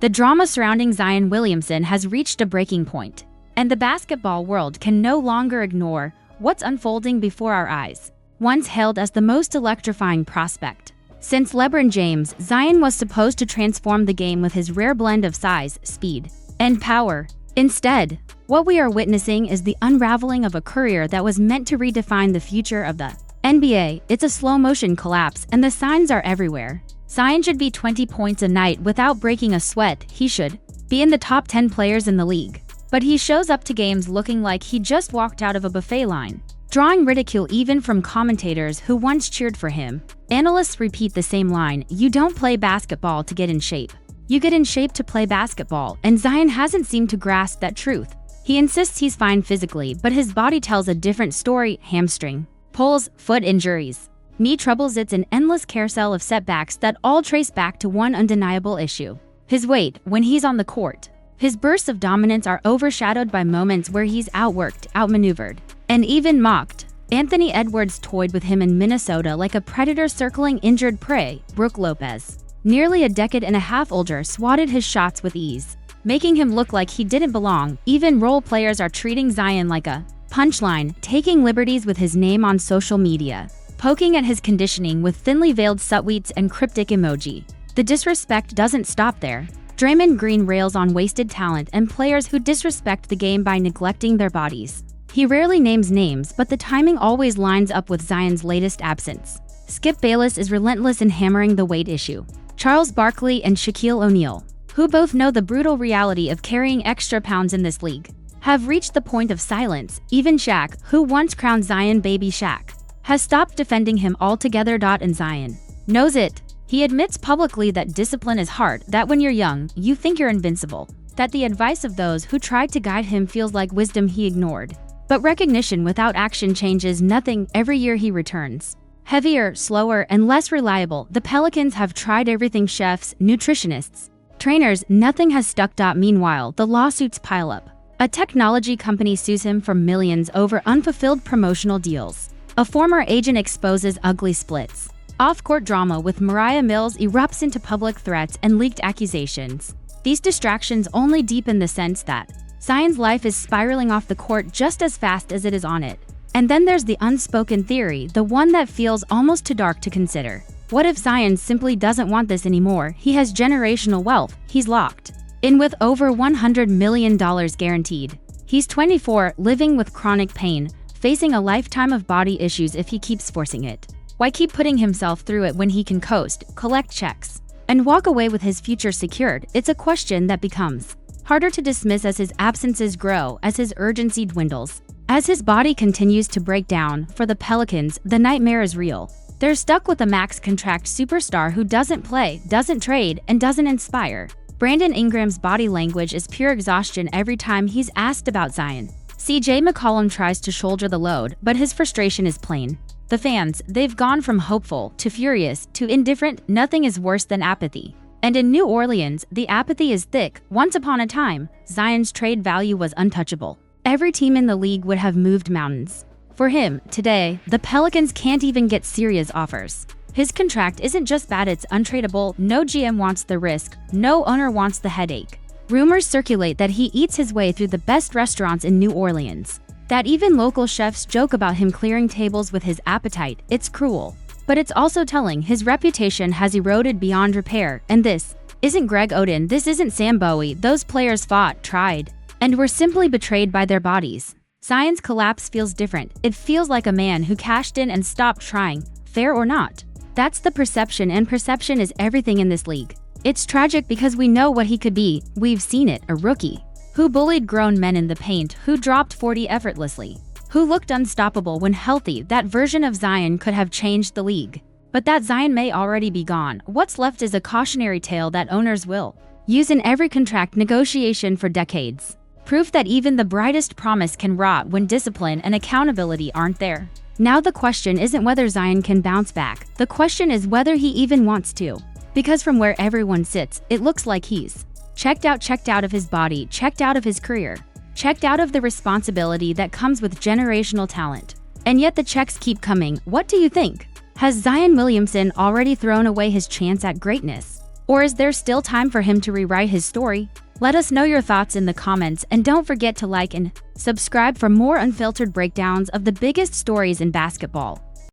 The drama surrounding Zion Williamson has reached a breaking point, and the basketball world can no longer ignore what's unfolding before our eyes. Once hailed as the most electrifying prospect since LeBron James, Zion was supposed to transform the game with his rare blend of size, speed, and power. Instead, what we are witnessing is the unraveling of a career that was meant to redefine the future of the NBA. It's a slow-motion collapse, and the signs are everywhere. Zion should be 20 points a night without breaking a sweat. He should be in the top 10 players in the league. But he shows up to games looking like he just walked out of a buffet line, drawing ridicule even from commentators who once cheered for him. Analysts repeat the same line: you don't play basketball to get in shape. You get in shape to play basketball, and Zion hasn't seemed to grasp that truth. He insists he's fine physically, but his body tells a different story: hamstring pulls, foot injuries, knee troubles. It's an endless carousel of setbacks that all trace back to one undeniable issue: his weight. When he's on the court, his bursts of dominance are overshadowed by moments where he's outworked, outmaneuvered, and even mocked. Anthony Edwards toyed with him in Minnesota like a predator circling injured prey. Brook Lopez, nearly a decade and a half older, swatted his shots with ease, making him look like he didn't belong. Even role players are treating Zion like a punchline, taking liberties with his name on social media, poking at his conditioning with thinly veiled subtweets and cryptic emoji. The disrespect doesn't stop there. Draymond Green rails on wasted talent and players who disrespect the game by neglecting their bodies. He rarely names names, but the timing always lines up with Zion's latest absence. Skip Bayless is relentless in hammering the weight issue. Charles Barkley and Shaquille O'Neal, who both know the brutal reality of carrying extra pounds in this league, have reached the point of silence. Even Shaq, who once crowned Zion Baby Shaq, has stopped defending him altogether. And Zion knows it. He admits publicly that discipline is hard, that when you're young, you think you're invincible, that the advice of those who tried to guide him feels like wisdom he ignored. But recognition without action changes nothing. Every year he returns heavier, slower, and less reliable. The Pelicans have tried everything: chefs, nutritionists, trainers. Nothing has stuck. Meanwhile, the lawsuits pile up. A technology company sues him for millions over unfulfilled promotional deals. A former agent exposes ugly splits. Off-court drama with Mariah Mills erupts into public threats and leaked accusations. These distractions only deepen the sense that Zion's life is spiraling off the court just as fast as it is on it. And then there's the unspoken theory, the one that feels almost too dark to consider. What if Zion simply doesn't want this anymore? He has generational wealth. He's locked in with over $100 million guaranteed. He's 24, living with chronic pain, facing a lifetime of body issues if he keeps forcing it. Why keep putting himself through it when he can coast, collect checks, and walk away with his future secured? It's a question that becomes harder to dismiss as his absences grow, as his urgency dwindles, as his body continues to break down. For the Pelicans, the nightmare is real. They're stuck with a max contract superstar who doesn't play, doesn't trade, and doesn't inspire. Brandon Ingram's body language is pure exhaustion every time he's asked about Zion. CJ McCollum tries to shoulder the load, but his frustration is plain. The fans, they've gone from hopeful to furious to indifferent. Nothing is worse than apathy. And in New Orleans, the apathy is thick. Once upon a time, Zion's trade value was untouchable. Every team in the league would have moved mountains for him. Today, the Pelicans can't even get serious offers. His contract isn't just bad, it's untradeable. No GM wants the risk, no owner wants the headache. Rumors circulate that he eats his way through the best restaurants in New Orleans, that even local chefs joke about him clearing tables with his appetite. It's cruel, but it's also telling. His reputation has eroded beyond repair, and this isn't Greg Oden, this isn't Sam Bowie. Those players fought, tried, and were simply betrayed by their bodies. Zion's collapse feels different. It feels like a man who cashed in and stopped trying, fair or not. That's the perception, and perception is everything in this league. It's tragic because we know what he could be. We've seen it: a rookie who bullied grown men in the paint, who dropped 40 effortlessly, who looked unstoppable when healthy. That version of Zion could have changed the league. But that Zion may already be gone. What's left is a cautionary tale that owners will use in every contract negotiation for decades. Proof that even the brightest promise can rot when discipline and accountability aren't there. Now the question isn't whether Zion can bounce back. The question is whether he even wants to. Because from where everyone sits, it looks like he's checked out of his body, checked out of his career, checked out of the responsibility that comes with generational talent. And yet the checks keep coming. What do you think? Has Zion Williamson already thrown away his chance at greatness? Or is there still time for him to rewrite his story? Let us know your thoughts in the comments, and don't forget to like and subscribe for more unfiltered breakdowns of the biggest stories in basketball.